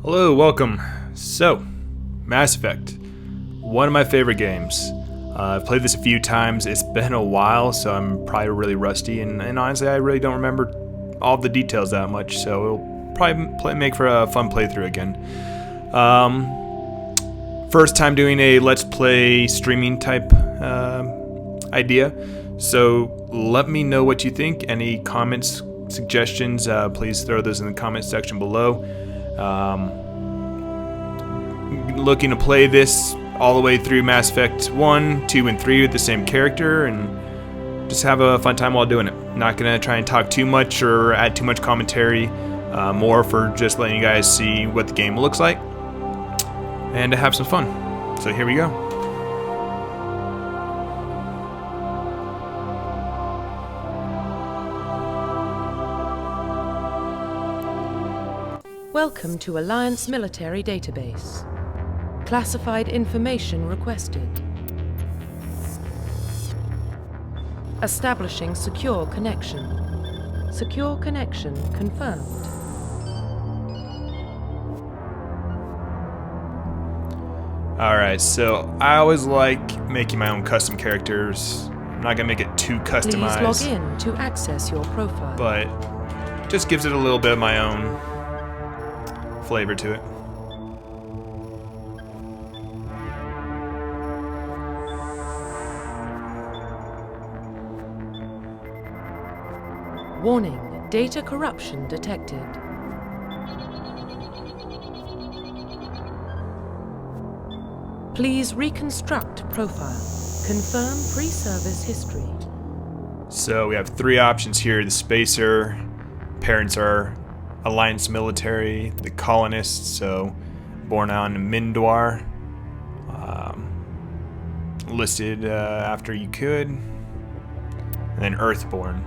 Hello, welcome. So, Mass Effect, one of my favorite games. I've played this a few times. It's been a while, so I'm probably really rusty, and honestly, I really don't remember all the details that much, so it'll probably make for a fun playthrough again. First time doing a Let's Play streaming type idea, so let me know what you think. Any comments, suggestions, please throw those in the comment section below. Looking to play this all the way through Mass Effect 1, 2, and 3 with the same character and just have a fun time while doing it. Not going to try and talk too much or add too much commentary, more for just letting you guys see what the game looks like and to have some fun. So here we go. Welcome to Alliance Military Database. Classified information requested. Establishing secure connection. Secure connection confirmed. Alright, so I always like making my own custom characters. I'm not going to make it too customized. Please log in to access your profile. But just gives it a little bit of my own flavor to it. Warning, data corruption detected. Please reconstruct profile. Confirm pre-service history. So we have three options here. The Spacer, parents are Alliance military, the colonists, so born on Mindwar, listed after you could, and then Earthborn.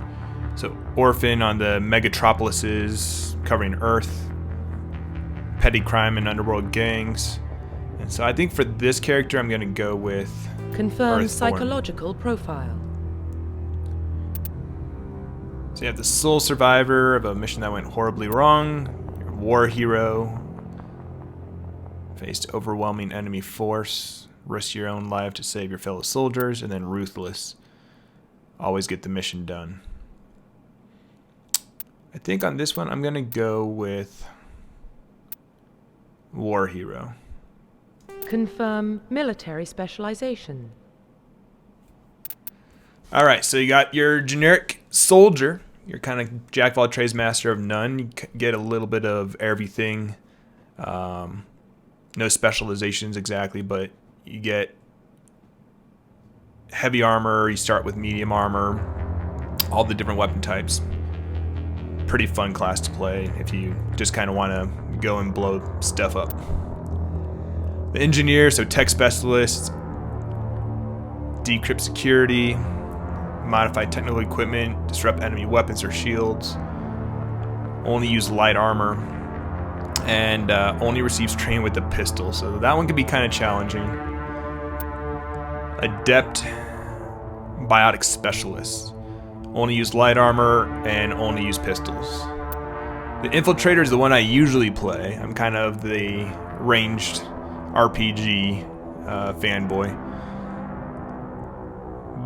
So orphan on the megatropolises covering Earth, petty crime and underworld gangs. And so I think for this character I'm going to go with Confirm Earthborn. psychological profile. So you have the sole survivor of a mission that went horribly wrong. You're a war hero. Faced overwhelming enemy force. Risk your own life to save your fellow soldiers. And then ruthless. Always get the mission done. I think on this one I'm going to go with war hero. Confirm military specialization. Alright, so you got your generic soldier. You're kind of jack of all trades, master of none. You get a little bit of everything. No specializations exactly, but you get heavy armor. You start with medium armor. All the different weapon types. Pretty fun class to play if you just kind of want to go and blow stuff up. The engineer, so tech specialist, decrypt security, modify technical equipment, disrupt enemy weapons or shields, only use light armor, and only receives training with the pistol. So that one can be kind of challenging. Adept biotic specialist. Only use light armor and only use pistols. The infiltrator is the one I usually play. I'm kind of the ranged RPG fanboy.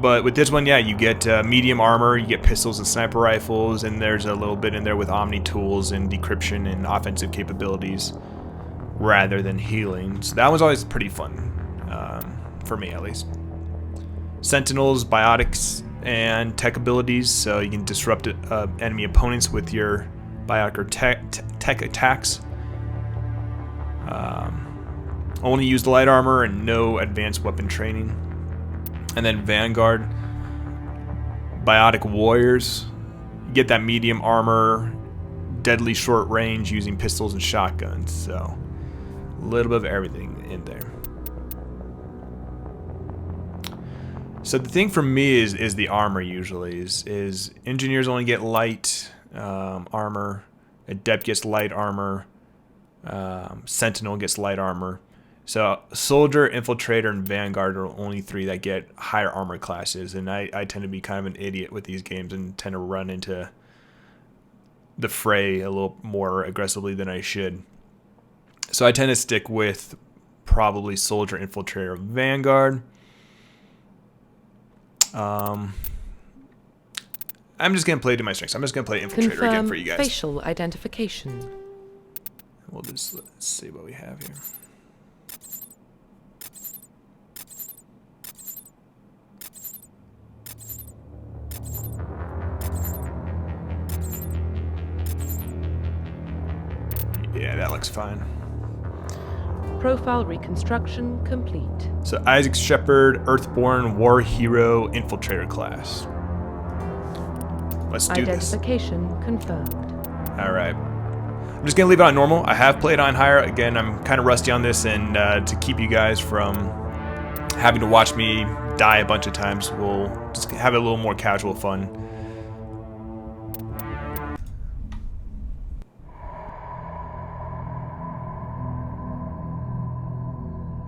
But with this one, yeah, you get medium armor, you get pistols and sniper rifles, and there's a little bit in there with omni tools and decryption and offensive capabilities rather than healing. So that was always pretty fun, for me at least. Sentinels, biotics, and tech abilities, so you can disrupt enemy opponents with your biotic or tech attacks. Only use light armor and no advanced weapon training. And then Vanguard, biotic warriors. You get that medium armor, deadly short range using pistols and shotguns. So a little bit of everything in there. So the thing for me is the armor usually is engineers only get light armor, adept gets light armor, sentinel gets light armor. So soldier, infiltrator, and vanguard are only three that get higher armor classes, and I tend to be kind of an idiot with these games and tend to run into the fray a little more aggressively than I should. So I tend to stick with probably Soldier, Infiltrator, Vanguard. I'm just going to play to my strengths. I'm just going to play Infiltrator again for you guys. Facial identification. We'll just let's see what we have here. Yeah, that looks fine. Profile reconstruction complete. So Isaac Shepard, Earthborn, War Hero, Infiltrator class. Let's do this. Identification confirmed. All right. I'm just going to leave it on normal. I have played on higher. Again, I'm kind of rusty on this, and to keep you guys from having to watch me die a bunch of times, we'll just have a little more casual fun.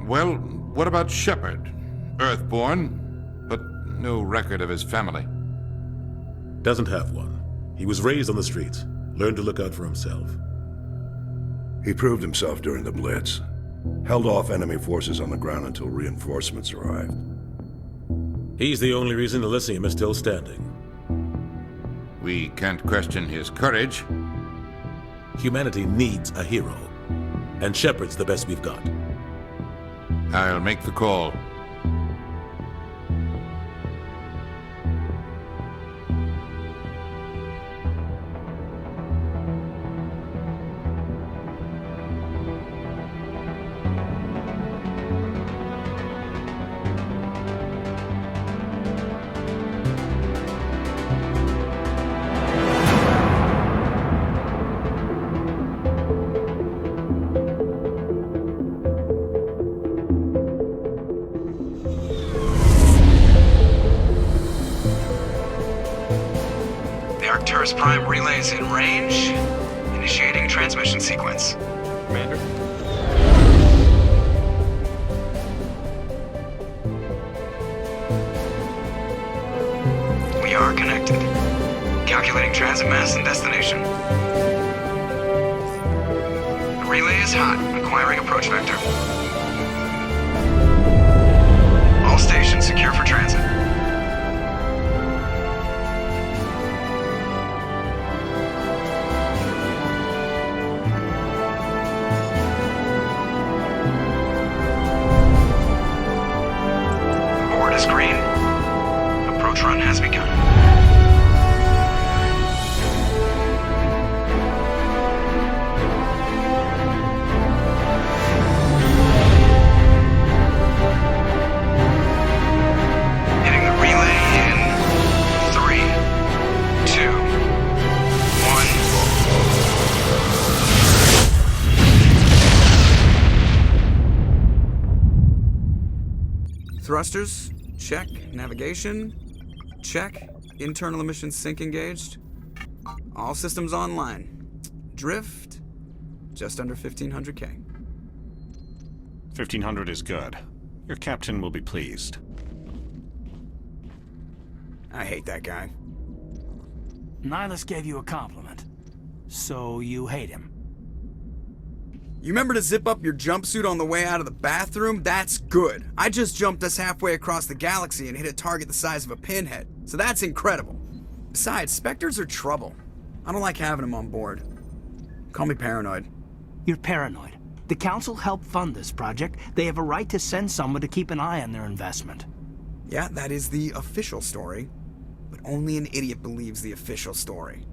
Well, what about Shepard? Earthborn, but no record of his family. Doesn't have one. He was raised on the streets. Learned to look out for himself. He proved himself during the Blitz. Held off enemy forces on the ground until reinforcements arrived. He's the only reason Elysium is still standing. We can't question his courage. Humanity needs a hero. And Shepard's the best we've got. I'll make the call. Prime relay is in range. Initiating transmission sequence. Commander? We are connected. Calculating transit mass and destination. The relay is hot. Acquiring approach vector. All stations secure for transit. Green. Approach run has begun. Hitting the relay in 3, 2, 1. Thrusters. Check. Navigation. Check. Internal emission sync engaged. All systems online. Drift. Just under 1500K. 1500 is good. Your captain will be pleased. I hate that guy. Nihilus gave you a compliment. So you hate him. You remember to zip up your jumpsuit on the way out of the bathroom? That's good. I just jumped us halfway across the galaxy and hit a target the size of a pinhead. So that's incredible. Besides, Spectres are trouble. I don't like having them on board. Call me paranoid. You're paranoid. The Council helped fund this project. They have a right to send someone to keep an eye on their investment. Yeah, that is the official story. But only an idiot believes the official story.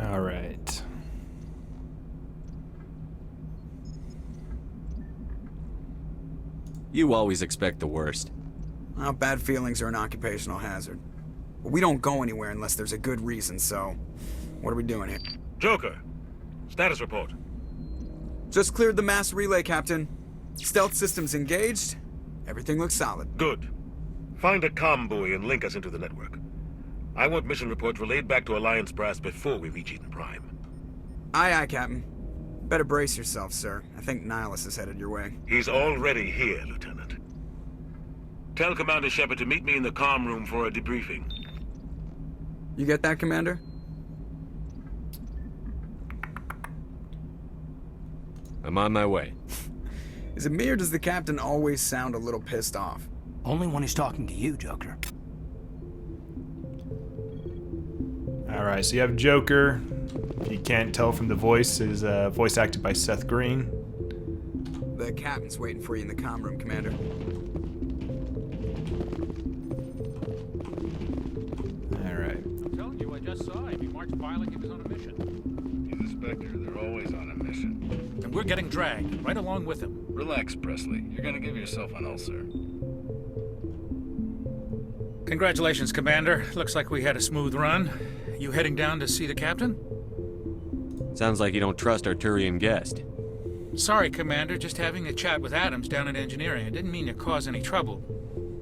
All right. You always expect the worst. Well, bad feelings are an occupational hazard. But we don't go anywhere unless there's a good reason, so... What are we doing here? Joker, status report. Just cleared the mass relay, Captain. Stealth systems engaged. Everything looks solid. Good. Find a comm buoy and link us into the network. I want mission reports relayed back to Alliance Brass before we reach Eden Prime. Aye, aye, Captain. Better brace yourself, sir. I think Nihilus is headed your way. He's already here, Lieutenant. Tell Commander Shepard to meet me in the comm room for a debriefing. You get that, Commander? I'm on my way. Is it me or does the captain always sound a little pissed off? Only when he's talking to you, Joker. Alright, so you have Joker. If you can't tell from the voice, is voice acted by Seth Green. The captain's waiting for you in the comm room, Commander. Alright. I'm telling you, I just saw him. He marched by like he was on a mission. He's a Spectre. They're always on a mission. And we're getting dragged, right along with him. Relax, Presley. You're gonna give yourself an ulcer. Congratulations, Commander. Looks like we had a smooth run. You heading down to see the captain? Sounds like you don't trust our Turian guest. Sorry, Commander. Just having a chat with Adams down in engineering. I didn't mean to cause any trouble.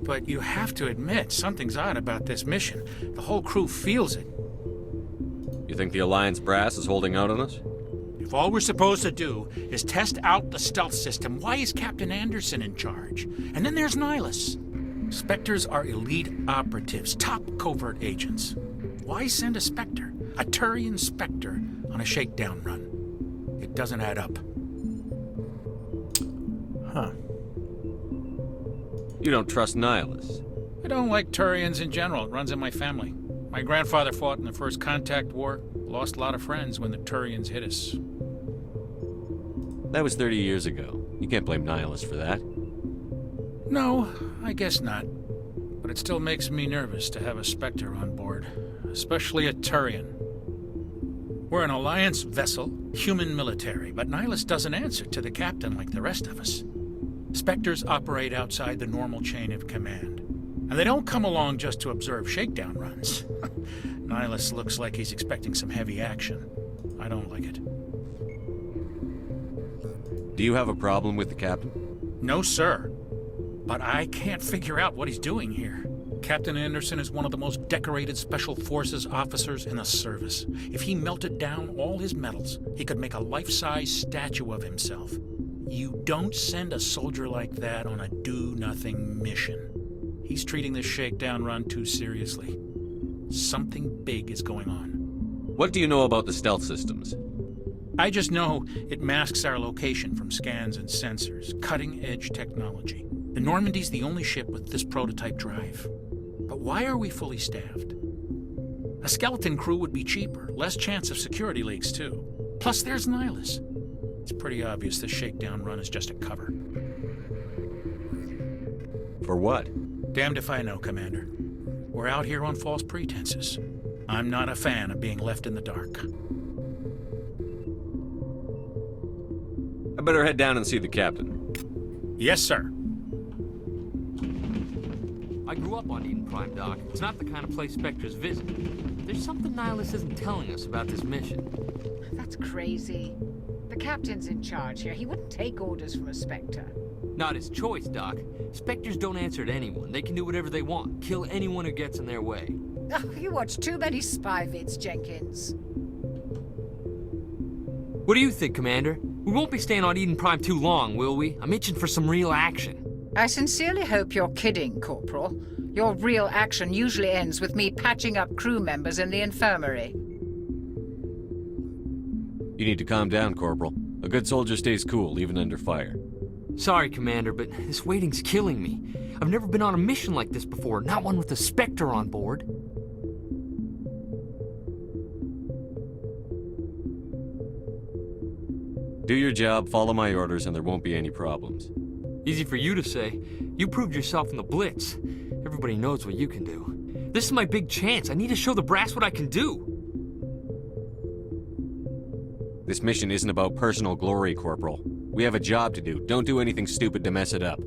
But you have to admit, something's odd about this mission. The whole crew feels it. You think the Alliance brass is holding out on us? If all we're supposed to do is test out the stealth system, why is Captain Anderson in charge? And then there's Nihilus. Spectres are elite operatives, top covert agents. Why send a Spectre, a Turian Spectre, on a shakedown run? It doesn't add up. Huh. You don't trust Nihilus? I don't like Turians in general. It runs in my family. My grandfather fought in the First Contact War, lost a lot of friends when the Turians hit us. That was 30 years ago. You can't blame Nihilus for that. No, I guess not. But it still makes me nervous to have a Spectre on board, especially a Turian. We're an Alliance vessel, human military, but Nihilus doesn't answer to the captain like the rest of us. Spectres operate outside the normal chain of command. And they don't come along just to observe shakedown runs. Nihilus looks like he's expecting some heavy action. I don't like it. Do you have a problem with the captain? No, sir. But I can't figure out what he's doing here. Captain Anderson is one of the most decorated Special Forces officers in the service. If he melted down all his medals, he could make a life-size statue of himself. You don't send a soldier like that on a do-nothing mission. He's treating this shakedown run too seriously. Something big is going on. What do you know about the stealth systems? I just know it masks our location from scans and sensors. Cutting-edge technology. The Normandy's the only ship with this prototype drive. But why are we fully staffed? A skeleton crew would be cheaper, less chance of security leaks too. Plus there's Nihilus. It's pretty obvious this shakedown run is just a cover. For what? Damned if I know, Commander. We're out here on false pretenses. I'm not a fan of being left in the dark. I better head down and see the captain. Yes, sir. I grew up on Eden Prime, Doc. It's not the kind of place Spectres visit. There's something Nihilus isn't telling us about this mission. That's crazy. The captain's in charge here. He wouldn't take orders from a Spectre. Not his choice, Doc. Spectres don't answer to anyone. They can do whatever they want. Kill anyone who gets in their way. Oh, you watch too many spy vids, Jenkins. What do you think, Commander? We won't be staying on Eden Prime too long, will we? I'm itching for some real action. I sincerely hope you're kidding, Corporal. Your real action usually ends with me patching up crew members in the infirmary. You need to calm down, Corporal. A good soldier stays cool, even under fire. Sorry, Commander, but this waiting's killing me. I've never been on a mission like this before, not one with a Spectre on board. Do your job, follow my orders, and there won't be any problems. Easy for you to say. You proved yourself in the Blitz. Everybody knows what you can do. This is my big chance. I need to show the brass what I can do. This mission isn't about personal glory, Corporal. We have a job to do. Don't do anything stupid to mess it up.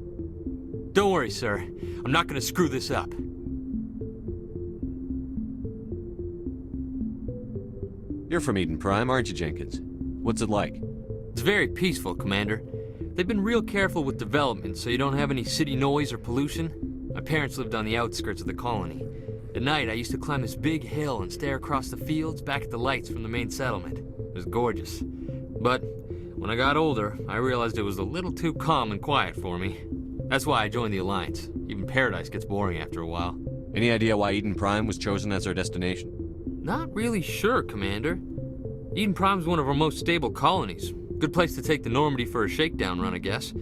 Don't worry, sir. I'm not gonna screw this up. You're from Eden Prime, aren't you, Jenkins? What's it like? It's very peaceful, Commander. They've been real careful with development, so you don't have any city noise or pollution. My parents lived on the outskirts of the colony. At night, I used to climb this big hill and stare across the fields back at the lights from the main settlement. It was gorgeous. But when I got older, I realized it was a little too calm and quiet for me. That's why I joined the Alliance. Even Paradise gets boring after a while. Any idea why Eden Prime was chosen as our destination? Not really sure, Commander. Eden Prime's one of our most stable colonies. Good place to take the Normandy for a shakedown run, I guess.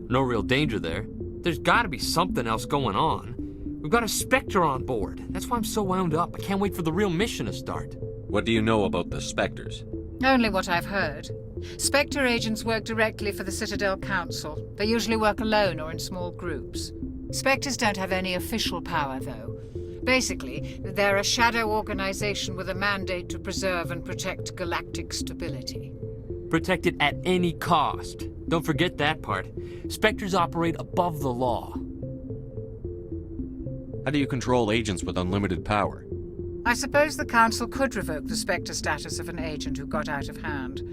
No real danger there. There's gotta be something else going on. We've got a Spectre on board. That's why I'm so wound up. I can't wait for the real mission to start. What do you know about the Spectres? Only what I've heard. Spectre agents work directly for the Citadel Council. They usually work alone or in small groups. Spectres don't have any official power, though. Basically, they're a shadow organization with a mandate to preserve and protect galactic stability. Protect it at any cost. Don't forget that part. Spectres operate above the law. How do you control agents with unlimited power? I suppose the Council could revoke the Spectre status of an agent who got out of hand.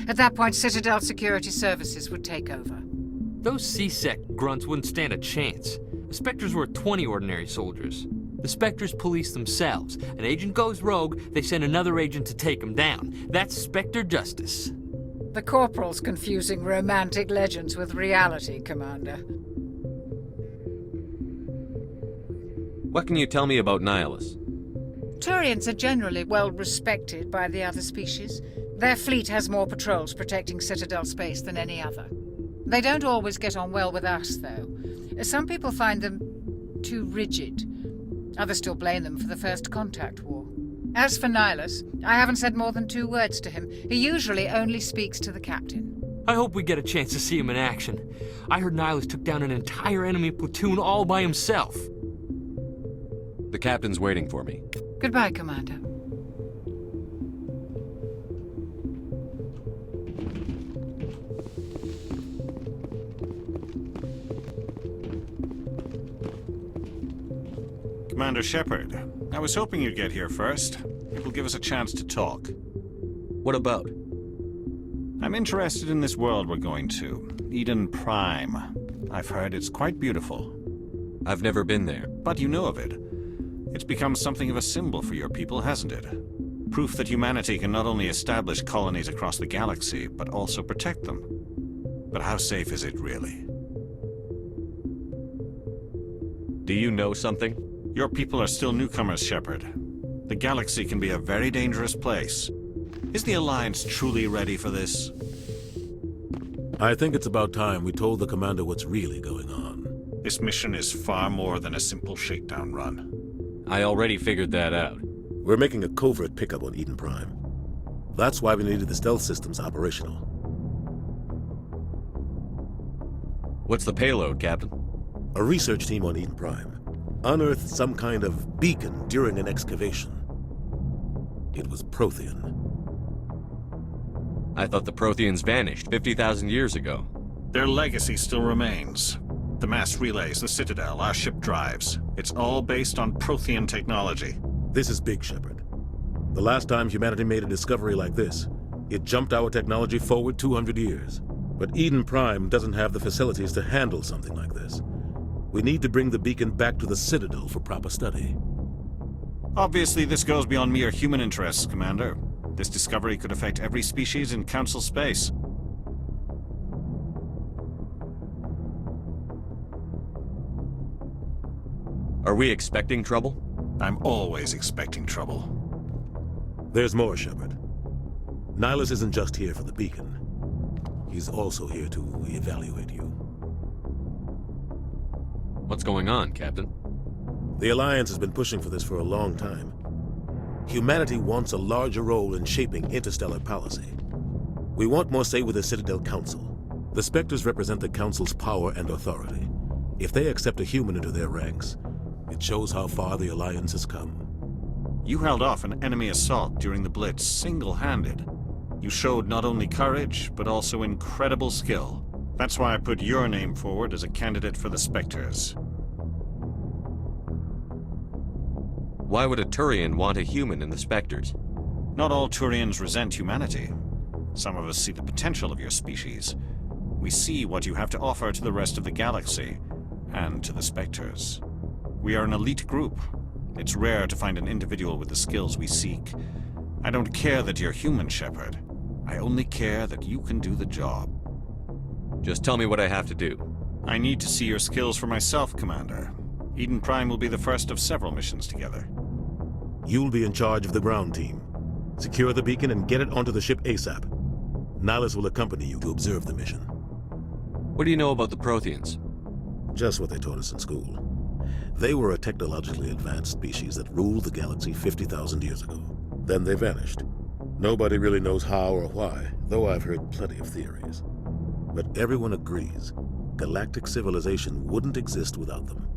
At that point, Citadel Security Services would take over. Those C-Sec grunts wouldn't stand a chance. The Spectres were 20 ordinary soldiers. The Spectres police themselves. An agent goes rogue, they send another agent to take him down. That's Spectre justice. The Corporal's confusing romantic legends with reality, Commander. What can you tell me about Nihilus? Turians are generally well respected by the other species. Their fleet has more patrols protecting Citadel space than any other. They don't always get on well with us, though. Some people find them too rigid. Others still blame them for the First Contact War. As for Nihilus, I haven't said more than 2 words to him. He usually only speaks to the captain. I hope we get a chance to see him in action. I heard Nihilus took down an entire enemy platoon all by himself. The captain's waiting for me. Goodbye, Commander. Commander Shepard, I was hoping you'd get here first. It will give us a chance to talk. What about? I'm interested in this world we're going to, Eden Prime. I've heard it's quite beautiful. I've never been there. But you know of it. It's become something of a symbol for your people, hasn't it? Proof that humanity can not only establish colonies across the galaxy, but also protect them. But how safe is it, really? Do you know something? Your people are still newcomers, Shepard. The galaxy can be a very dangerous place. Is the Alliance truly ready for this? I think it's about time we told the Commander what's really going on. This mission is far more than a simple shakedown run. I already figured that out. We're making a covert pickup on Eden Prime. That's why we needed the stealth systems operational. What's the payload, Captain? A research team on Eden Prime unearthed some kind of beacon during an excavation. It was Prothean. I thought the Protheans vanished 50,000 years ago. Their legacy still remains. The mass relays, the Citadel, our ship drives. It's all based on Prothean technology. This is big, Shepard. The last time humanity made a discovery like this, it jumped our technology forward 200 years. But Eden Prime doesn't have the facilities to handle something like this. We need to bring the beacon back to the Citadel for proper study. Obviously, this goes beyond mere human interests, Commander. This discovery could affect every species in Council space. Are we expecting trouble? I'm always expecting trouble. There's more, Shepard. Nihilus isn't just here for the beacon. He's also here to evaluate you. What's going on, Captain? The Alliance has been pushing for this for a long time. Humanity wants a larger role in shaping interstellar policy. We want more say with the Citadel Council. The Spectres represent the Council's power and authority. If they accept a human into their ranks, it shows how far the Alliance has come. You held off an enemy assault during the Blitz single-handed. You showed not only courage, but also incredible skill. That's why I put your name forward as a candidate for the Spectres. Why would a Turian want a human in the Spectres? Not all Turians resent humanity. Some of us see the potential of your species. We see what you have to offer to the rest of the galaxy, and to the Spectres. We are an elite group. It's rare to find an individual with the skills we seek. I don't care that you're human, Shepard. I only care that you can do the job. Just tell me what I have to do. I need to see your skills for myself, Commander. Eden Prime will be the first of several missions together. You'll be in charge of the ground team. Secure the beacon and get it onto the ship ASAP. Nihilus will accompany you to observe the mission. What do you know about the Protheans? Just what they taught us in school. They were a technologically advanced species that ruled the galaxy 50,000 years ago. Then they vanished. Nobody really knows how or why, though I've heard plenty of theories. But everyone agrees, galactic civilization wouldn't exist without them.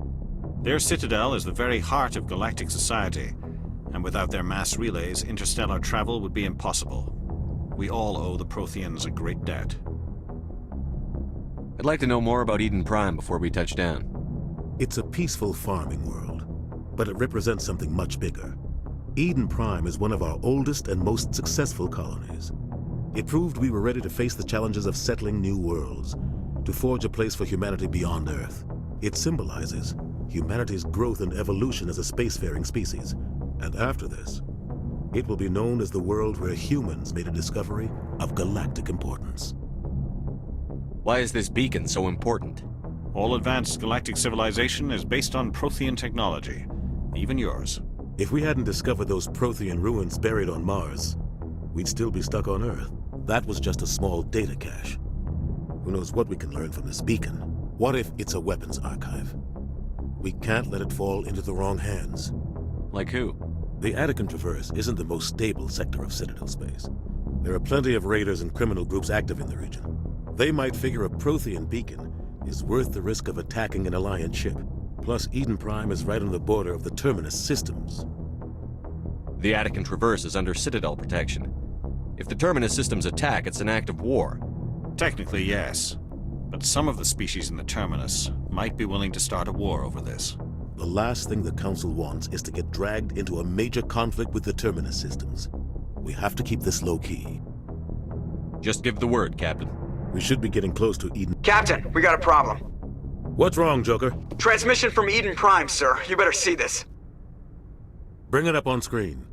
Their citadel is the very heart of galactic society, and without their mass relays, interstellar travel would be impossible. We all owe the Protheans a great debt. I'd like to know more about Eden Prime before we touch down. It's a peaceful farming world, but it represents something much bigger. Eden Prime is one of our oldest and most successful colonies. It proved we were ready to face the challenges of settling new worlds, to forge a place for humanity beyond Earth. It symbolizes humanity's growth and evolution as a spacefaring species. And after this, it will be known as the world where humans made a discovery of galactic importance. Why is this beacon so important? All advanced galactic civilization is based on Prothean technology, even yours. If we hadn't discovered those Prothean ruins buried on Mars, we'd still be stuck on Earth. That was just a small data cache. Who knows what we can learn from this beacon? What if it's a weapons archive? We can't let it fall into the wrong hands. Like who? The Attican Traverse isn't the most stable sector of Citadel space. There are plenty of raiders and criminal groups active in the region. They might figure a Prothean beacon is worth the risk of attacking an Alliance ship. Plus, Eden Prime is right on the border of the Terminus systems. The Attican Traverse is under Citadel protection. If the Terminus systems attack, it's an act of war. Technically, yes. But some of the species in the Terminus might be willing to start a war over this. The last thing the Council wants is to get dragged into a major conflict with the Terminus systems. We have to keep this low-key. Just give the word, Captain. We should be getting close to Eden. Captain, we got a problem. What's wrong, Joker? Transmission from Eden Prime, sir. You better see this. Bring it up on screen.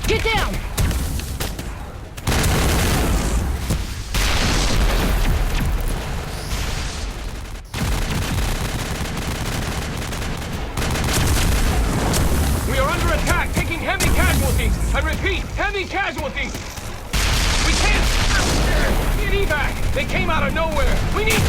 Get down! We are under attack, taking heavy casualties. I repeat, heavy casualties. We can't get evac. They came out of nowhere. We need...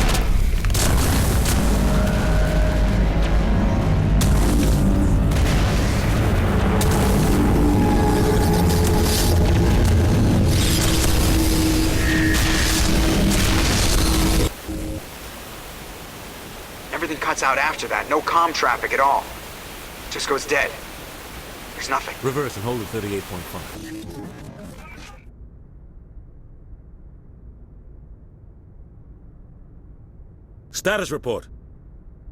Everything cuts out after that. No comm traffic at all. Just goes dead. There's nothing. Reverse and hold at 38.5. Status report.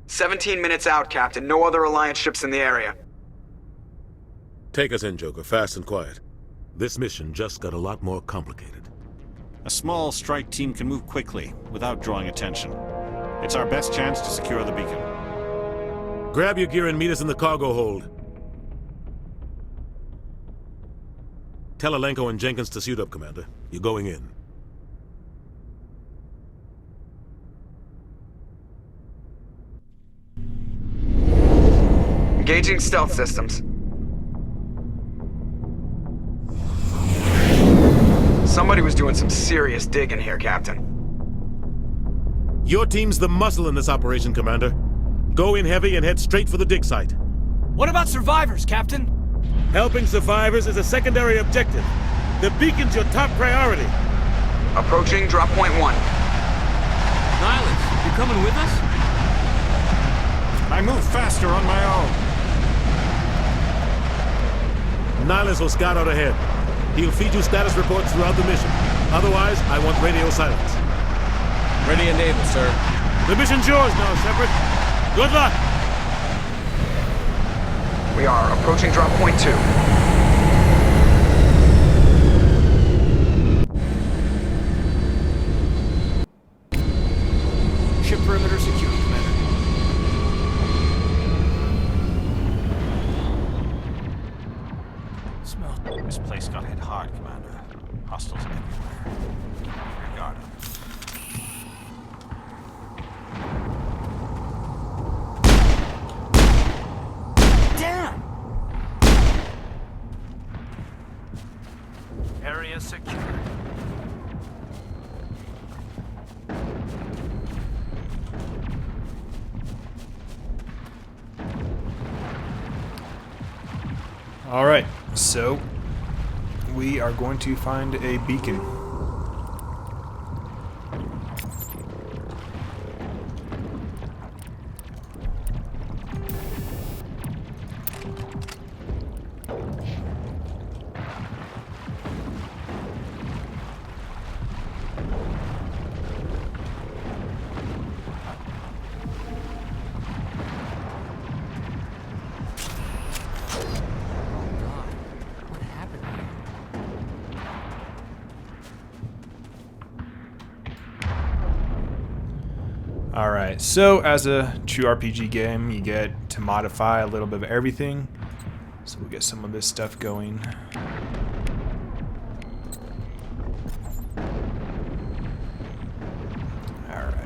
17 minutes out, Captain. No other Alliance ships in the area. Take us in, Joker, fast and quiet. This mission just got a lot more complicated. A small strike team can move quickly, without drawing attention. It's our best chance to secure the beacon. Grab your gear and meet us in the cargo hold. Tell Alenko and Jenkins to suit up, Commander. You're going in. Engaging stealth systems. Somebody was doing some serious digging here, Captain. Your team's the muscle in this operation, Commander. Go in heavy and head straight for the dig site. What about survivors, Captain? Helping survivors is a secondary objective. The beacon's your top priority. Approaching drop point 1. Nihilus, you coming with us? I move faster on my own. Nihilus will scout out ahead. He'll feed you status reports throughout the mission. Otherwise, I want radio silence. Ready and able, sir. The mission's yours now, Shepard. Good luck! We are approaching drop point 2. Ship perimeter secure, Commander. Smell. This place got hit hard, Commander. Hostiles everywhere. Regard them. Alright, so we are going to find a beacon. Alright, so as a true RPG game, you get to modify a little bit of everything. So we'll get some of this stuff going. Alright.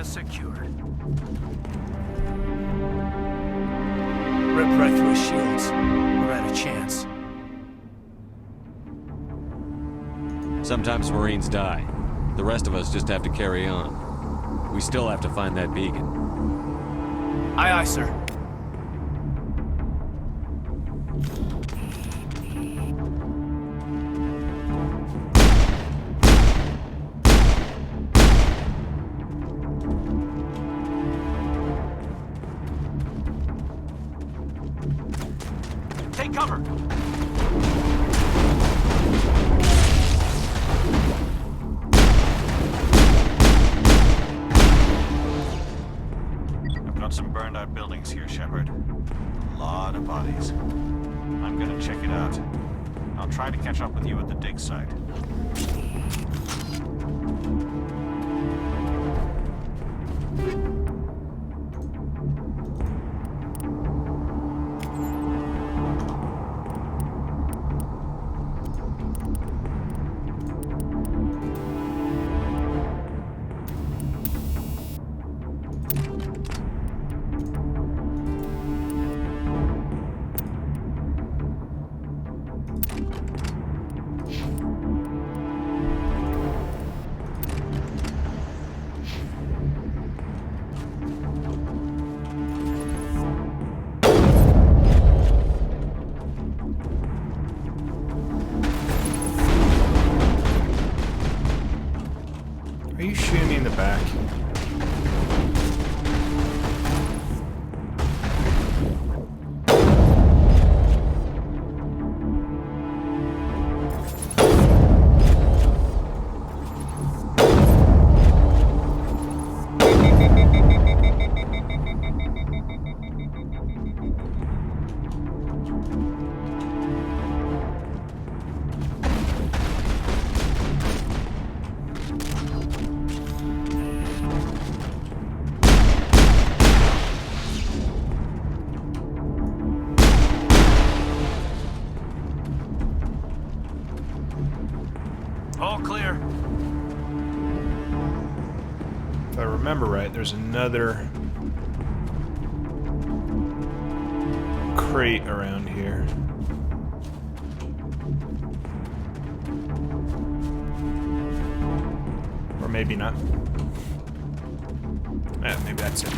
Secured. Rip right through his shields. We're at a chance. Sometimes Marines die. The rest of us just have to carry on. We still have to find that beacon. Aye, aye, sir. Take cover! I've got some burned out buildings here, Shepard. A lot of bodies. I'm gonna check it out. I'll try to catch up with you at the dig site. Are you shooting me in the back? All clear. If I remember right, there's another crate around here. Or maybe not. Yeah, maybe that's it.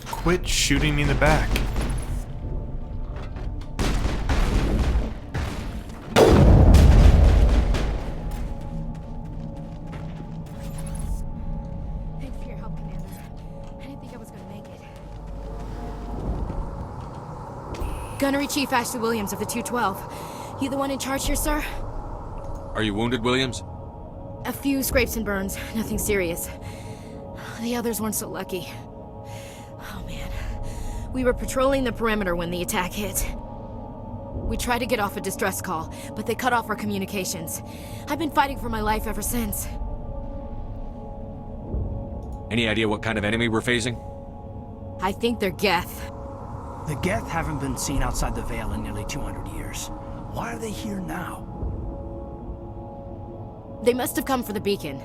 Quit shooting me in the back. Gunnery Chief Ashley Williams of the 212. You the one in charge here, sir? Are you wounded, Williams? A few scrapes and burns, nothing serious. The others weren't so lucky. Oh man. We were patrolling the perimeter when the attack hit. We tried to get off a distress call, but they cut off our communications. I've been fighting for my life ever since. Any idea what kind of enemy we're facing? I think they're Geth. The Geth haven't been seen outside the Veil in nearly 200 years. Why are they here now? They must have come for the beacon.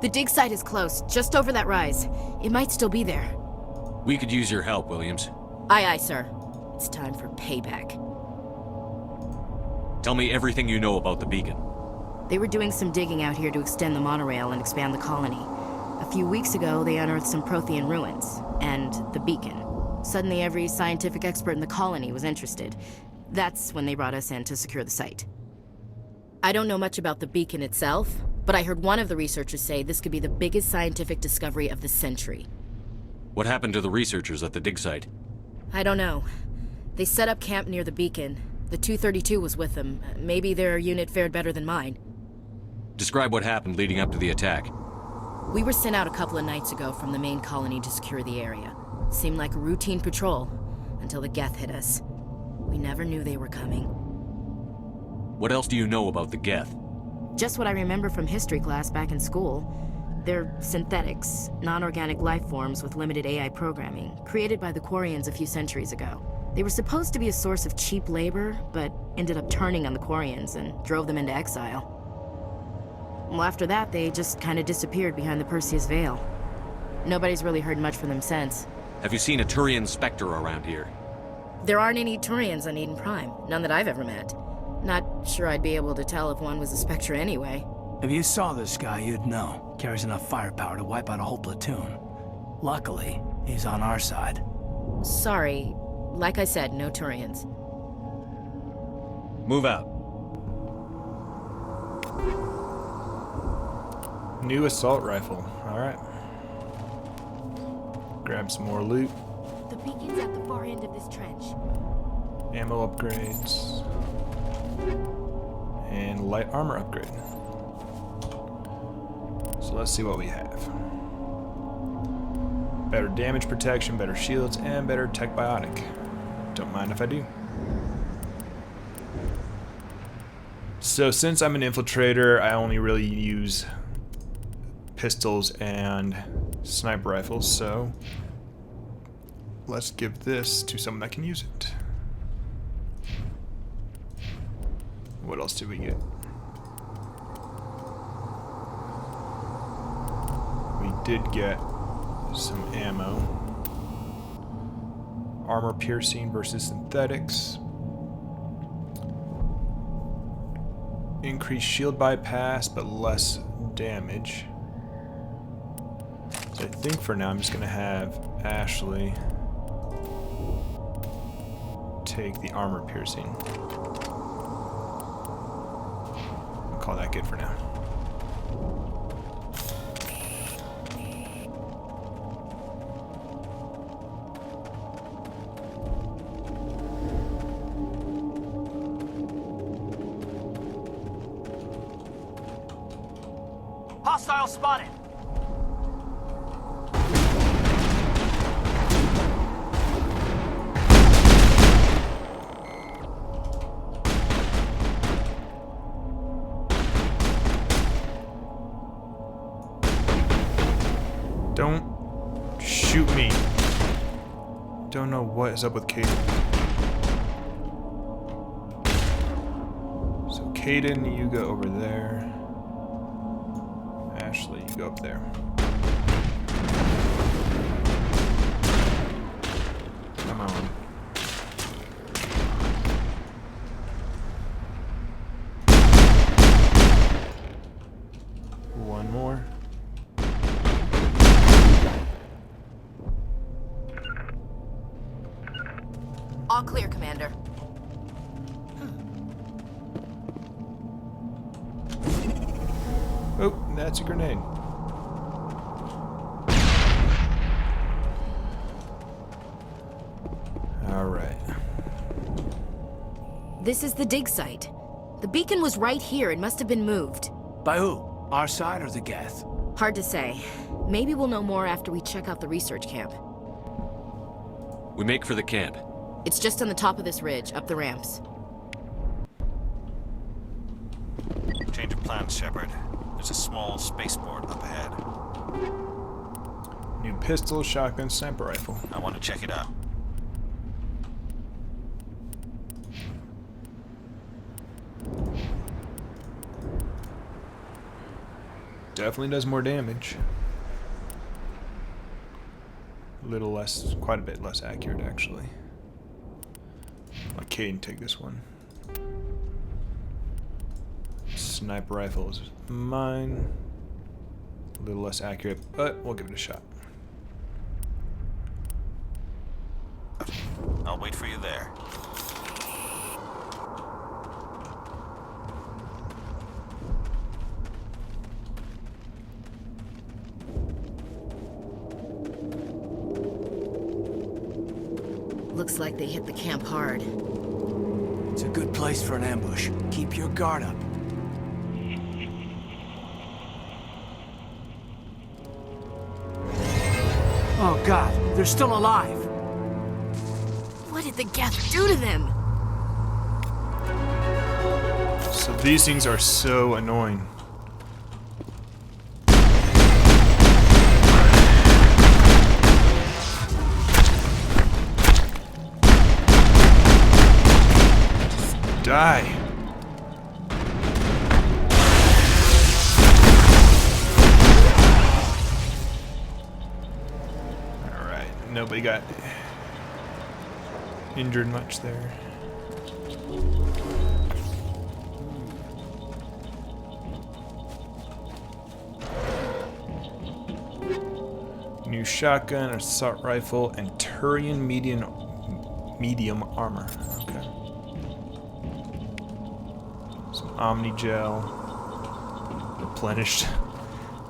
The dig site is close, just over that rise. It might still be there. We could use your help, Williams. Aye, aye, sir. It's time for payback. Tell me everything you know about the beacon. They were doing some digging out here to extend the monorail and expand the colony. A few weeks ago, they unearthed some Prothean ruins, and the beacon. Suddenly, every scientific expert in the colony was interested. That's when they brought us in to secure the site. I don't know much about the beacon itself, but I heard one of the researchers say this could be the biggest scientific discovery of the century. What happened to the researchers at the dig site? I don't know. They set up camp near the beacon. The 232 was with them. Maybe their unit fared better than mine. Describe what happened leading up to the attack. We were sent out a couple of nights ago from the main colony to secure the area. Seemed like a routine patrol, until the Geth hit us. We never knew they were coming. What else do you know about the Geth? Just what I remember from history class back in school. They're synthetics, non-organic life forms with limited AI programming, created by the Quarians a few centuries ago. They were supposed to be a source of cheap labor, but ended up turning on the Quarians and drove them into exile. Well, after that, they just kind of disappeared behind the Perseus Veil. Nobody's really heard much from them since. Have you seen a Turian Spectre around here? There aren't any Turians on Eden Prime, none that I've ever met. Not sure I'd be able to tell if one was a Spectre anyway. If you saw this guy, you'd know. Carries enough firepower to wipe out a whole platoon. Luckily, he's on our side. Sorry. Like I said, no Turians. Move out. New assault rifle. Alright. Grab some more loot. The beacon's at the far end of this trench. Ammo upgrades. And light armor upgrade. So let's see what we have. Better damage protection, better shields, and better tech biotic. Don't mind if I do. So since I'm an infiltrator, I only really use pistols and sniper rifles, so let's give this to someone that can use it. What else did we get? We did get some ammo. Armor piercing versus synthetics. Increased shield bypass, but less damage. So I think for now I'm just gonna have Ashley take the armor piercing. I'll call that good for now. Hostile spotted! Don't shoot me. Don't know what is up with Caden. So Caden, you go over there. Ashley, you go up there. Come on. One more. All clear, Commander. Oh, that's a grenade. All right. This is the dig site. The beacon was right here. It must have been moved. By who? Our side or the Geth? Hard to say. Maybe we'll know more after we check out the research camp. We make for the camp. It's just on the top of this ridge, up the ramps. Change of plans, Shepard. There's a small spaceport up ahead. New pistol, shotgun, sniper rifle. I want to check it out. Definitely does more damage. A little less, quite a bit less accurate, actually. Let Caden take this one. Sniper rifle is mine. A little less accurate, but we'll give it a shot. I'll wait for you there. Looks like they hit the camp hard. It's a good place for an ambush. Keep your guard up. Oh God, they're still alive. What did the Geth do to them? So these things are so annoying. Die. Alright, nobody got injured much there. New shotgun, assault rifle, and Turian medium armor. Okay. Some Omni gel. Replenished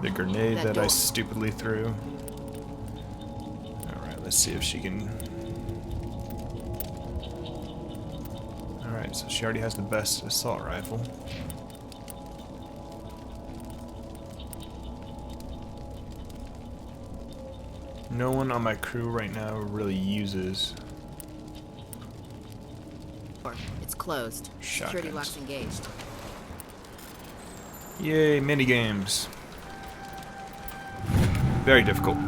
the grenade that I stupidly threw. Alright, let's see if she can. Alright, so she already has the best assault rifle. No one on my crew right now really uses. It's closed. Security Shotguns. lock's engaged. Yay, minigames. Very difficult.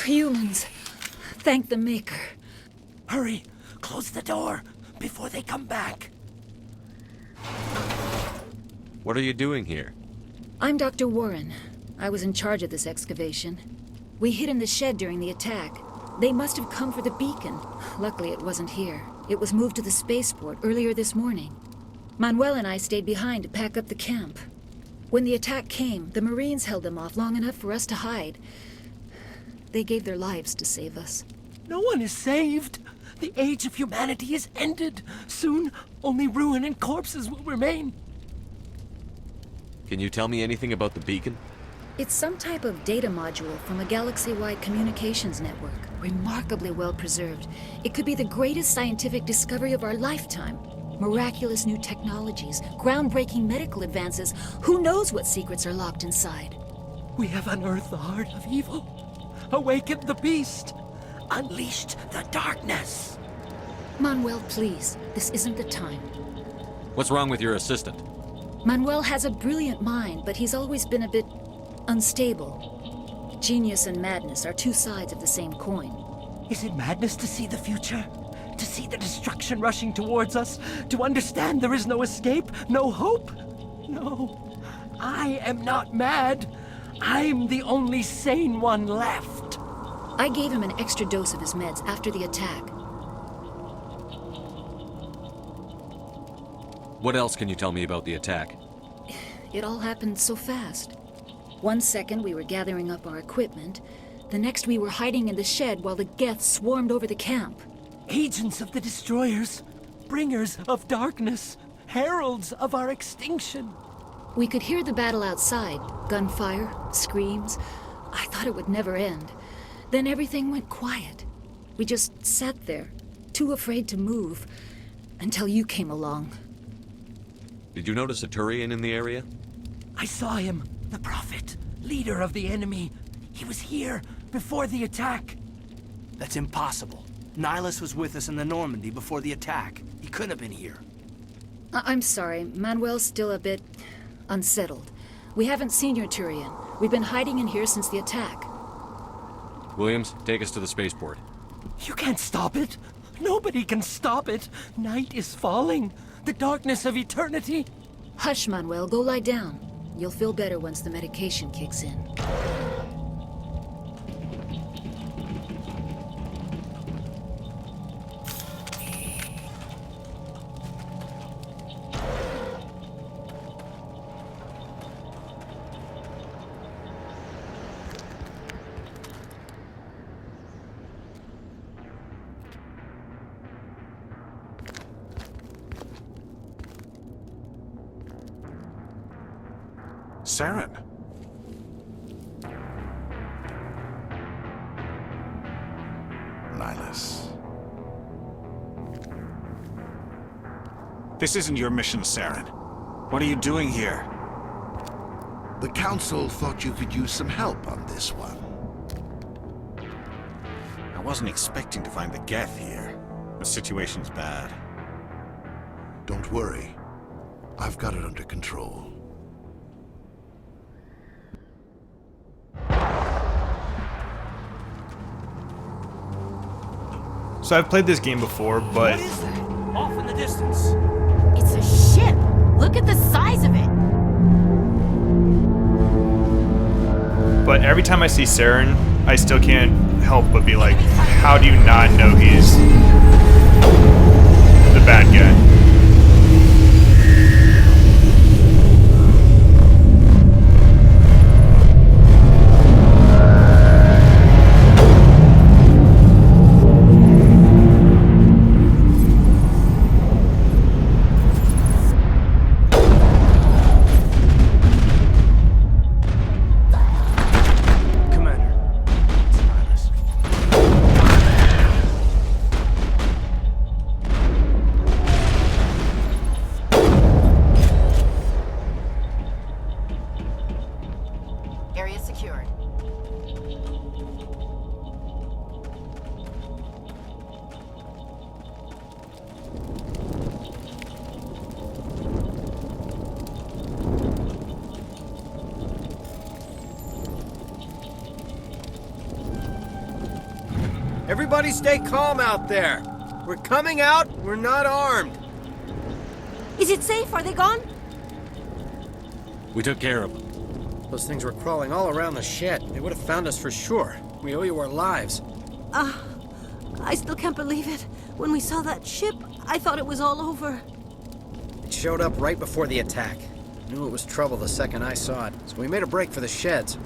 Humans. Thank the Maker. Hurry! Close the door before they come back. What are you doing here? I'm Dr. Warren. I was in charge of this excavation. We hid in the shed during the attack. They must have come for the beacon. Luckily, it wasn't here. It was moved to the spaceport earlier this morning. Manuel and I stayed behind to pack up the camp. When the attack came, the Marines held them off long enough for us to hide. They gave their lives to save us. No one is saved. The age of humanity is ended. Soon, only ruin and corpses will remain. Can you tell me anything about the beacon? It's some type of data module from a galaxy-wide communications network. Remarkably well preserved. It could be the greatest scientific discovery of our lifetime. Miraculous new technologies, groundbreaking medical advances. Who knows what secrets are locked inside? We have unearthed the heart of evil, awakened the beast, unleashed the darkness. Manuel, please. This isn't the time. What's wrong with your assistant? Manuel has a brilliant mind, but he's always been a bit unstable. Genius and madness are two sides of the same coin. Is it madness to see the future? To see the destruction rushing towards us? To understand there is no escape? No hope? No. I am not mad. I'm the only sane one left. I gave him an extra dose of his meds after the attack. What else can you tell me about the attack? It all happened so fast. 1 second we were gathering up our equipment. The next we were hiding in the shed while the Geth swarmed over the camp. Agents of the destroyers, bringers of darkness, heralds of our extinction. We could hear the battle outside. Gunfire, screams. I thought it would never end. Then everything went quiet. We just sat there, too afraid to move until you came along. Did you notice a Turian in the area? I saw him. The Prophet. Leader of the enemy. He was here before the attack. That's impossible. Nihilus was with us in the Normandy before the attack. He couldn't have been here. I'm sorry. Manuel's still a bit unsettled. We haven't seen your Turian. We've been hiding in here since the attack. Williams, take us to the spaceport. You can't stop it. Nobody can stop it. Night is falling. The darkness of eternity. Hush, Manuel. Go lie down. You'll feel better once the medication kicks in. Saren. Nihilus. This isn't your mission, Saren. What are you doing here? The Council thought you could use some help on this one. I wasn't expecting to find the Geth here. The situation's bad. Don't worry. I've got it under control. So I've played this game before, but... What is that? Off in the distance. It's a ship! Look at the size of it! But every time I see Saren, I still can't help but be like, how do you not know he's the bad guy? Everybody stay calm out there. We're coming out, we're not armed. Is it safe? Are they gone? We took care of them. Those things were crawling all around the shed. They would have found us for sure. We owe you our lives. I still can't believe it. When we saw that ship, I thought it was all over. It showed up right before the attack. Knew it was trouble the second I saw it, so we made a break for the sheds.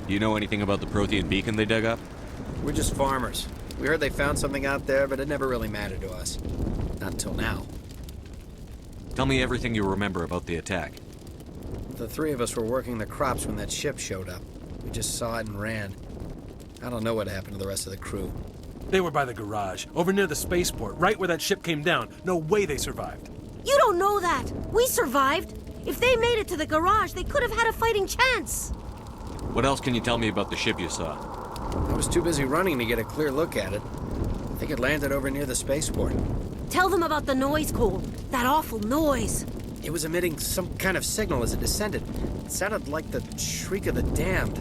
Do you know anything about the Prothean beacon they dug up? We're just farmers. We heard they found something out there, but it never really mattered to us. Not until now. Tell me everything you remember about the attack. The three of us were working the crops when that ship showed up. We just saw it and ran. I don't know what happened to the rest of the crew. They were by the garage, over near the spaceport, right where that ship came down. No way they survived. You don't know that. We survived. If they made it to the garage, they could have had a fighting chance. What else can you tell me about the ship you saw? I was too busy running to get a clear look at it. I think it landed over near the spaceport. Tell them about the noise, Cole. That awful noise. It was emitting some kind of signal as it descended. It sounded like the shriek of the damned.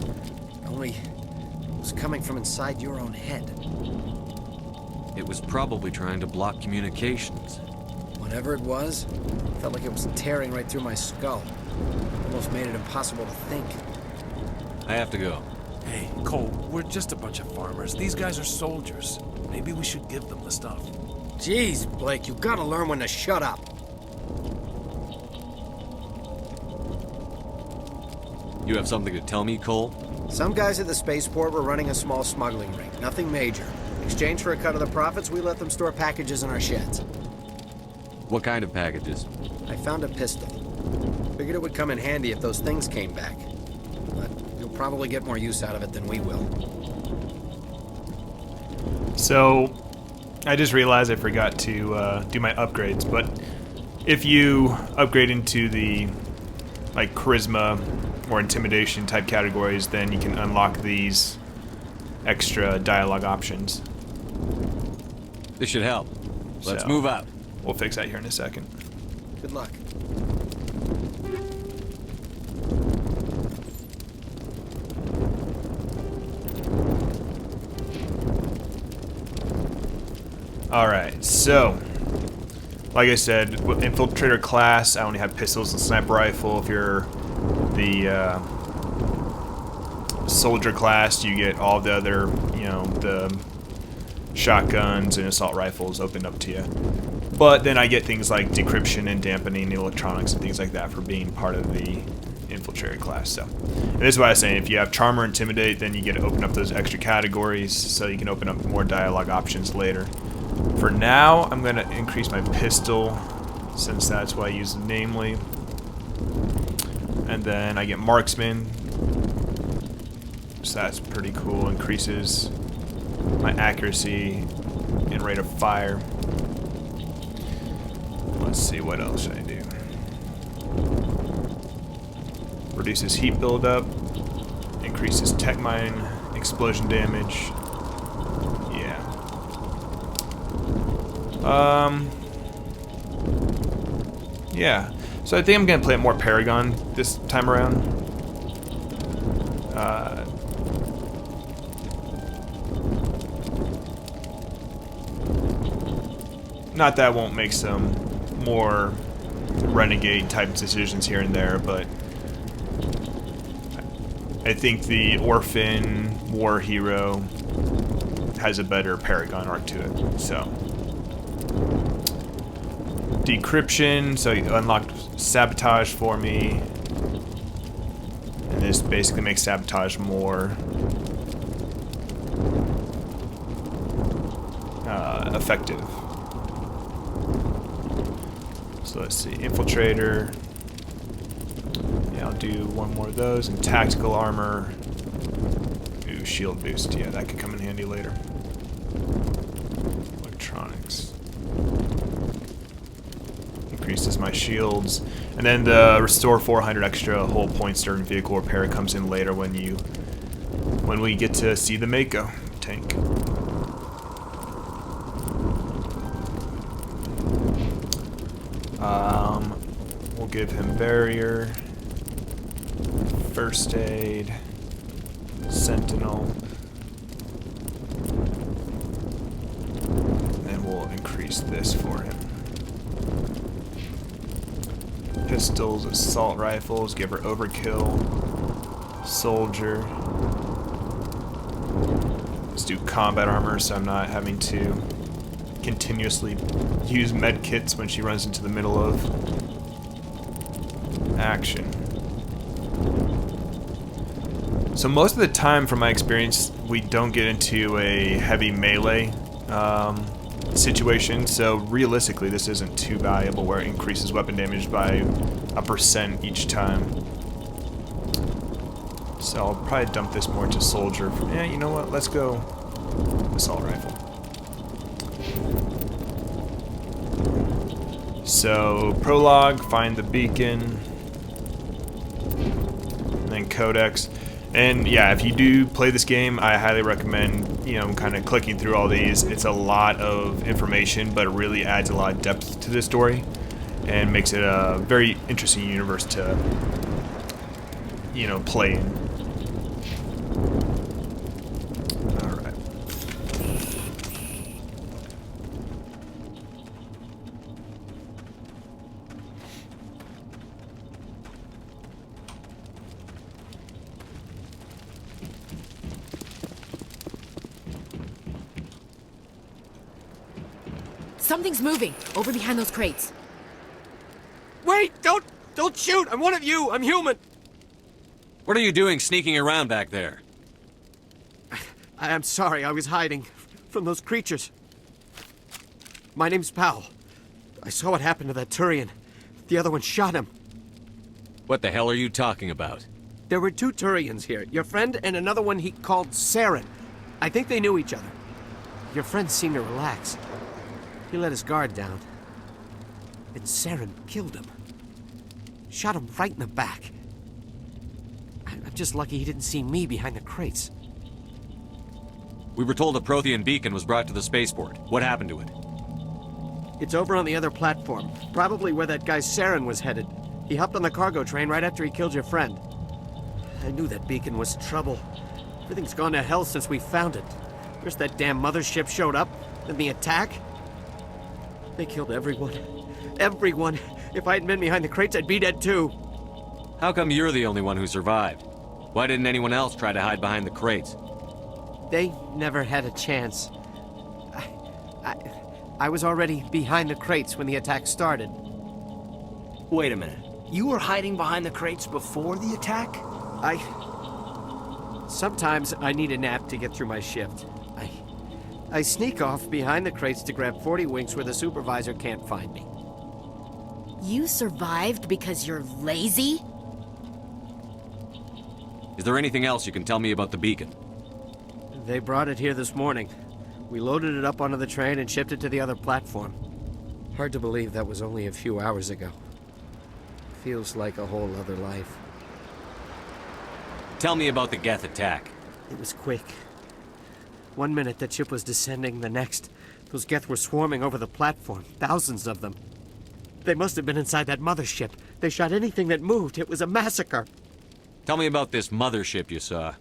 Only it was coming from inside your own head. It was probably trying to block communications. Whatever it was, it felt like it was tearing right through my skull. Almost made it impossible to think. I have to go. Hey, Cole, we're just a bunch of farmers. These guys are soldiers. Maybe we should give them the stuff. Jeez, Blake, you gotta learn when to shut up. You have something to tell me, Cole? Some guys at the spaceport were running a small smuggling ring. Nothing major. In exchange for a cut of the profits, we let them store packages in our sheds. What kind of packages? I found a pistol. Figured it would come in handy if those things came back. But you'll probably get more use out of it than we will. So, I just realized I forgot to do my upgrades, but if you upgrade into the like charisma or intimidation type categories, then you can unlock these extra dialogue options. This should help. Let's So, move out. We'll fix that here in a second. Good luck. Alright, so like I said, with infiltrator class, I only have pistols and sniper rifle. If you're the soldier class, you get all the other, you know, the shotguns and assault rifles opened up to you. But then I get things like decryption and dampening electronics and things like that for being part of the infiltrator class. So, and this is what I was saying, if you have charm or intimidate, then you get to open up those extra categories so you can open up more dialogue options later. For now, I'm going to increase my pistol, since that's what I use namely. And then I get marksman, so that's pretty cool. Increases my accuracy and rate of fire. Let's see, what else should I do? Reduces heat buildup, increases tech mine explosion damage. Yeah, so I think I'm gonna play it more Paragon this time around. Not that I won't make some more renegade type decisions here and there, but I think the orphan war hero has a better Paragon arc to it. So decryption, so you unlocked sabotage for me, and this basically makes sabotage more effective. So let's see, infiltrator. Yeah, I'll do one more of those, and tactical armor. Ooh, shield boost. Yeah, that could come in handy later. Electronics. Increases my shields, and then the restore 400 extra hull points during vehicle repair comes in later when we get to see the Mako tank. We'll give him barrier, first aid, sentinel, and we'll increase this for him. Pistols, assault rifles, give her overkill, soldier. Let's do combat armor so I'm not having to continuously use med kits when she runs into the middle of action. So most of the time, from my experience, we don't get into a heavy melee situation, so realistically this isn't too valuable where it increases weapon damage by 1% each time. So I'll probably dump this more to soldier. Yeah, you know what, let's go assault rifle. So Prologue, find the beacon, and then Codex. And yeah, if you do play this game, I highly recommend, you know, kind of clicking through all these. It's a lot of information, but it really adds a lot of depth to the story and makes it a very interesting universe to, you know, play in. Alright. Something's moving over behind those crates. Wait! Don't shoot! I'm one of you! I'm human! What are you doing sneaking around back there? I'm sorry, I was hiding from those creatures. My name's Powell. I saw what happened to that Turian. The other one shot him. What the hell are you talking about? There were two Turians here. Your friend and another one he called Saren. I think they knew each other. Your friend seemed to relax. He let his guard down. And Saren killed him. Shot him right in the back. I'm just lucky he didn't see me behind the crates. We were told a Prothean beacon was brought to the spaceport. What happened to it? It's over on the other platform. Probably where that guy Saren was headed. He hopped on the cargo train right after he killed your friend. I knew that beacon was trouble. Everything's gone to hell since we found it. First that damn mothership showed up, then the attack. They killed everyone. Everyone! If I hadn't been behind the crates, I'd be dead too. How come you're the only one who survived? Why didn't anyone else try to hide behind the crates? They never had a chance. I was already behind the crates when the attack started. Wait a minute. You were hiding behind the crates before the attack? Sometimes I need a nap to get through my shift. I sneak off behind the crates to grab 40 winks where the supervisor can't find me. You survived because you're lazy? Is there anything else you can tell me about the beacon? They brought it here this morning. We loaded it up onto the train and shipped it to the other platform. Hard to believe that was only a few hours ago. Feels like a whole other life. Tell me about the Geth attack. It was quick. 1 minute that ship was descending, the next, those Geth were swarming over the platform. Thousands of them. They must have been inside that mothership. They shot anything that moved. It was a massacre. Tell me about this mothership you saw.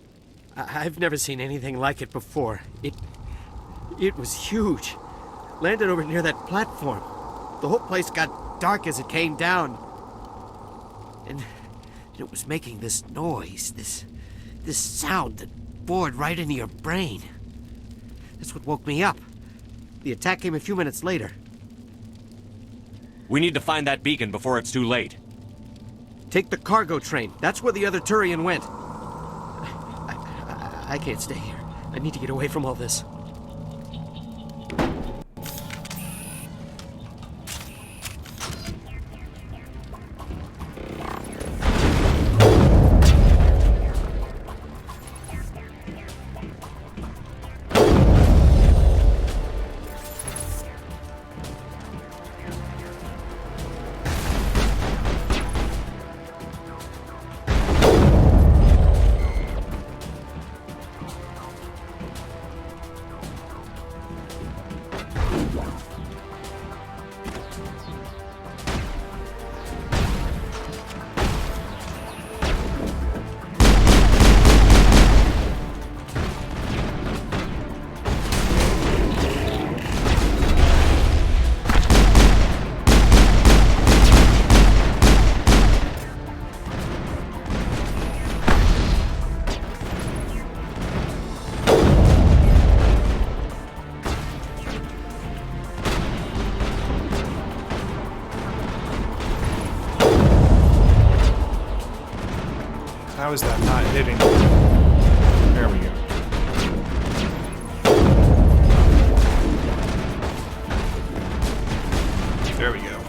I've never seen anything like it before. It was huge. Landed over near that platform. The whole place got dark as it came down. And it was making this noise, this sound that bored right into your brain. That's what woke me up. The attack came a few minutes later. We need to find that beacon before it's too late. Take the cargo train. That's where the other Turian went. I can't stay here. I need to get away from all this. How is that not hitting? There we go. There we go.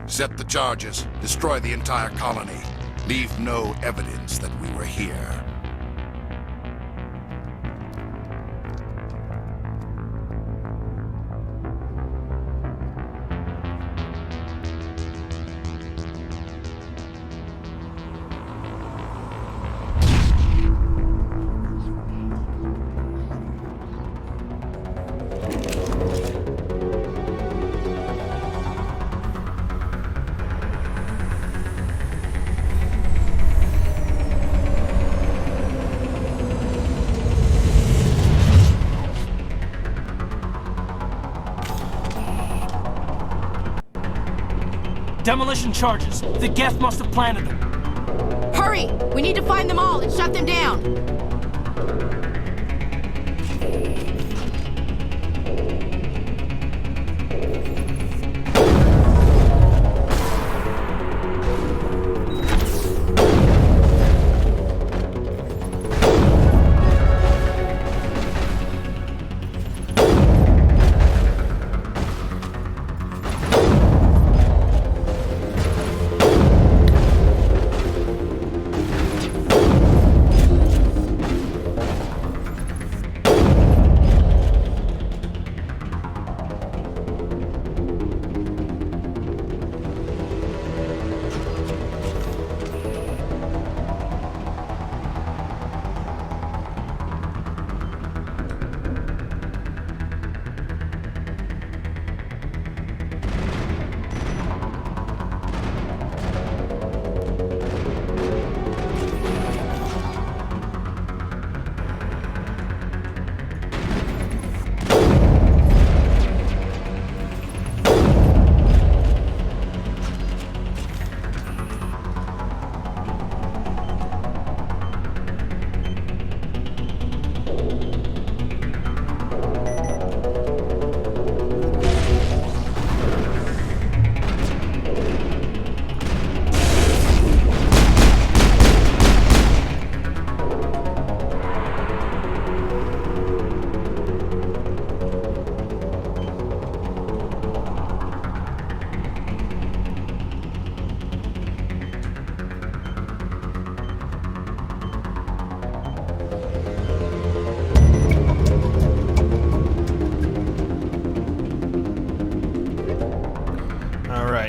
Set the charges. Destroy the entire colony. Leave no evidence that we were here. Demolition charges. The Geth must have planted them. Hurry! We need to find them all and shut them down!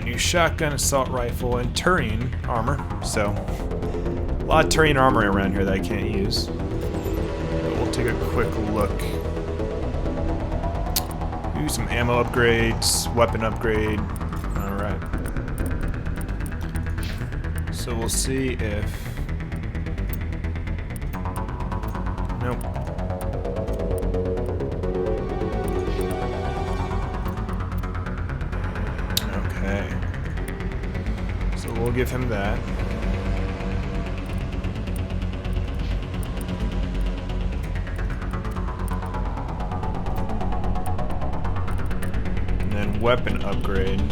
New shotgun, assault rifle, and Turian armor. So, a lot of Turian armor around here that I can't use. But we'll take a quick look. Do some ammo upgrades, weapon upgrade. Alright. So we'll see if... Nope. Okay. So we'll give him that. And then weapon upgrade.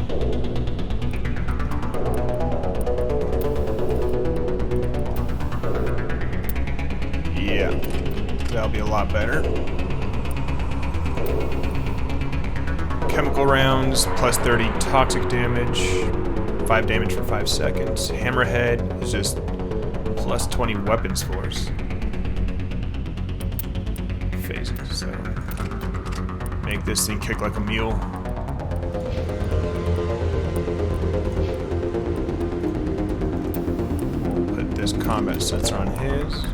Yeah. That'll be a lot better. Chemical rounds, plus 30 toxic damage, 5 damage for 5 seconds. Hammerhead is just plus 20 weapons force. Phasing, so make this thing kick like a mule. We'll put this combat sensor on his.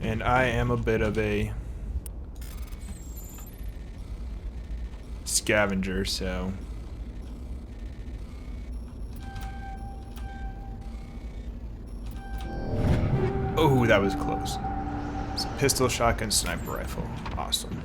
And I am a bit of a scavenger, so oh, that was close. It's a pistol, shotgun, sniper rifle. Awesome.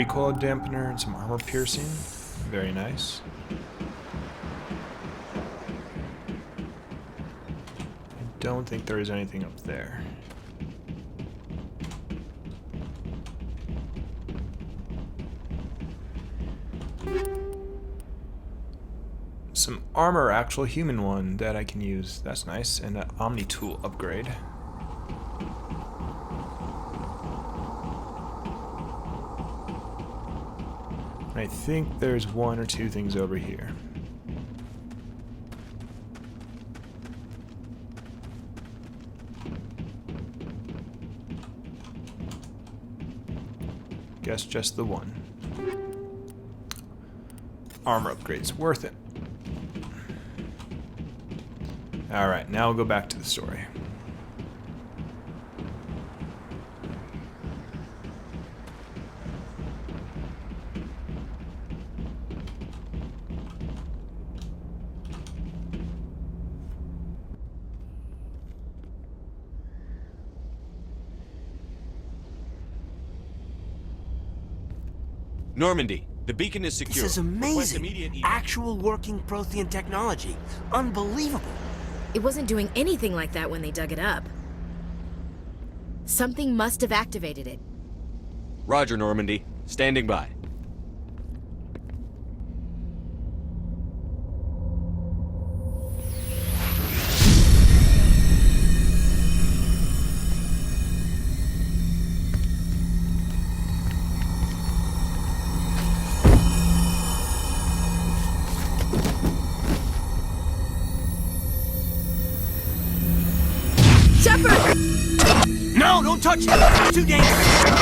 recoil dampener and some armor piercing. Very nice. I don't think there is anything up there. Some armor, actual human one that I can use. That's nice. And an Omni tool upgrade. I think there's one or two things over here. Guess just the one. Armor upgrade's worth it. Alright, now we'll go back to the story. Normandy, the beacon is secure. This is Request amazing. immediate Actual working Prothean technology. Unbelievable. It wasn't doing anything like that when they dug it up. Something must have activated it. Roger, Normandy. Standing by. No, don't touch it! It's too dangerous!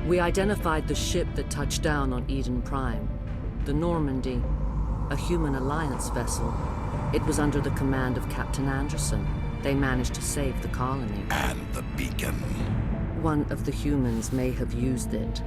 We identified the ship that touched down on Eden Prime. The Normandy, a human alliance vessel. It was under the command of Captain Anderson. They managed to save the colony. And the beacon. One of the humans may have used it.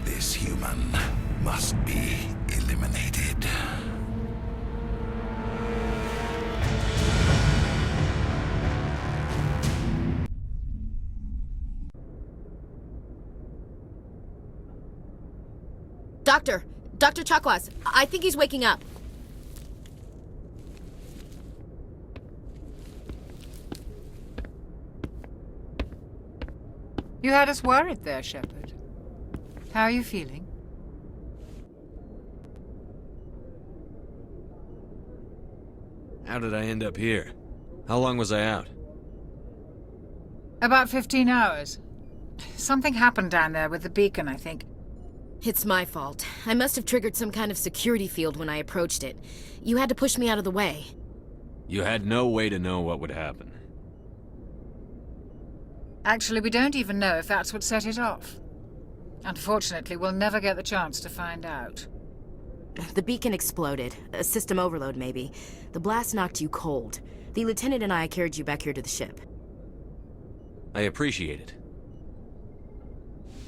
This human must be eliminated. Dr. Chakwas, I think he's waking up. You had us worried there, Shepard. How are you feeling? How did I end up here? How long was I out? About 15 hours. Something happened down there with the beacon, I think. It's my fault. I must have triggered some kind of security field when I approached it. You had to push me out of the way. You had no way to know what would happen. Actually, we don't even know if that's what set it off. Unfortunately, we'll never get the chance to find out. The beacon exploded. A system overload, maybe. The blast knocked you cold. The lieutenant and I carried you back here to the ship. I appreciate it.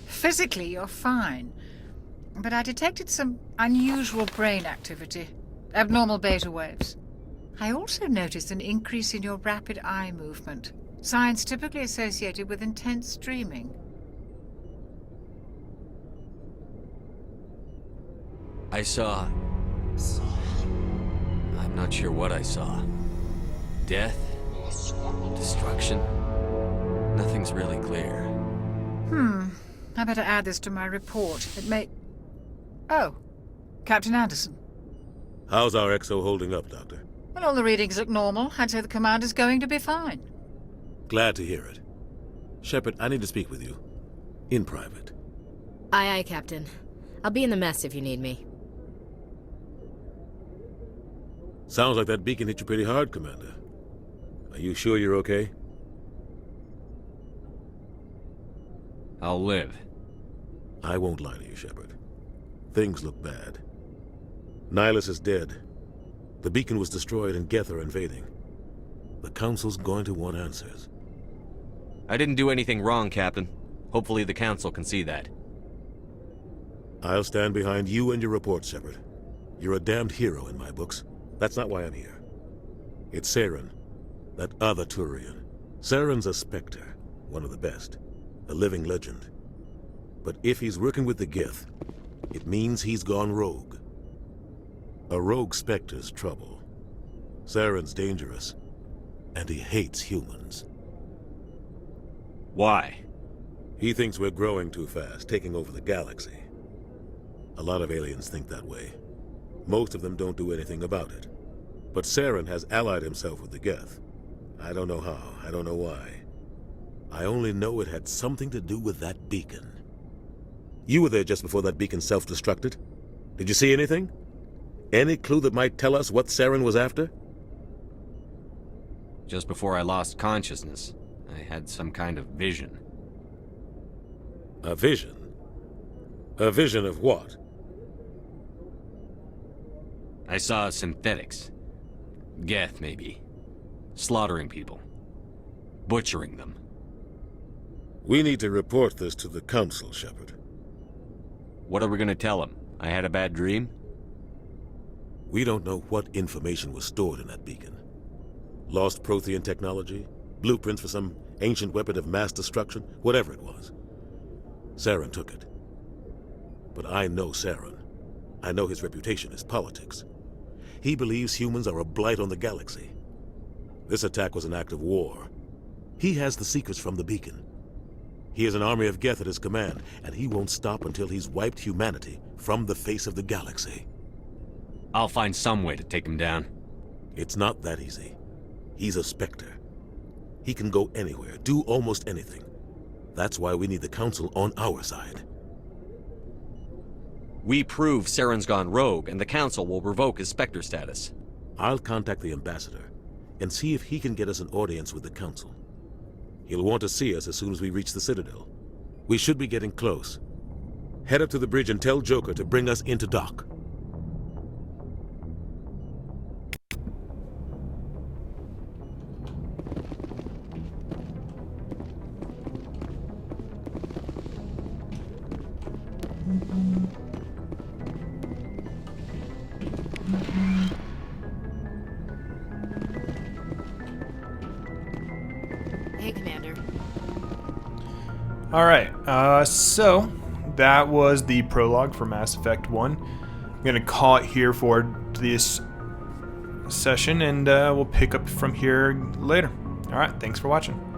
Physically, you're fine. But I detected some unusual brain activity. Abnormal beta waves. I also noticed an increase in your rapid eye movement. Signs typically associated with intense dreaming. I saw... I'm not sure what I saw. Death? Destruction? Nothing's really clear. I better add this to my report. It may... Oh, Captain Anderson. How's our XO holding up, Doctor? Well, all the readings look normal. I'd say the commander's going to be fine. Glad to hear it. Shepard, I need to speak with you. In private. Aye, aye, Captain. I'll be in the mess if you need me. Sounds like that beacon hit you pretty hard, Commander. Are you sure you're okay? I'll live. I won't lie to you, Shepard. Things look bad. Nihilus is dead. The beacon was destroyed and Geth are invading. The Council's going to want answers. I didn't do anything wrong, Captain. Hopefully the Council can see that. I'll stand behind you and your report, Shepard. You're a damned hero in my books. That's not why I'm here. It's Saren, that other Turian. Saren's a Spectre, one of the best. A living legend. But if he's working with the Geth, it means he's gone rogue. A rogue Spectre's trouble. Saren's dangerous, and he hates humans. Why? He thinks we're growing too fast, taking over the galaxy. A lot of aliens think that way. Most of them don't do anything about it. But Saren has allied himself with the Geth. I don't know how, I don't know why. I only know it had something to do with that beacon. You were there just before that beacon self-destructed. Did you see anything? Any clue that might tell us what Saren was after? Just before I lost consciousness, I had some kind of vision. A vision? A vision of what? I saw synthetics. Geth, maybe. Slaughtering people. Butchering them. We need to report this to the Council, Shepard. What are we gonna tell them? I had a bad dream? We don't know what information was stored in that beacon. Lost Prothean technology? Blueprints for some ancient weapon of mass destruction? Whatever it was. Saren took it. But I know Saren. I know his reputation is politics. He believes humans are a blight on the galaxy. This attack was an act of war. He has the secrets from the beacon. He has an army of Geth at his command, and he won't stop until he's wiped humanity from the face of the galaxy. I'll find some way to take him down. It's not that easy. He's a Spectre. He can go anywhere, do almost anything. That's why we need the Council on our side. We prove Saren's gone rogue, and the Council will revoke his Spectre status. I'll contact the Ambassador and see if he can get us an audience with the Council. He'll want to see us as soon as we reach the Citadel. We should be getting close. Head up to the bridge and tell Joker to bring us into dock. Hey, Commander. Alright, so that was the prologue for Mass Effect 1. I'm going to call it here for this session, and we'll pick up from here later. Alright, thanks for watching.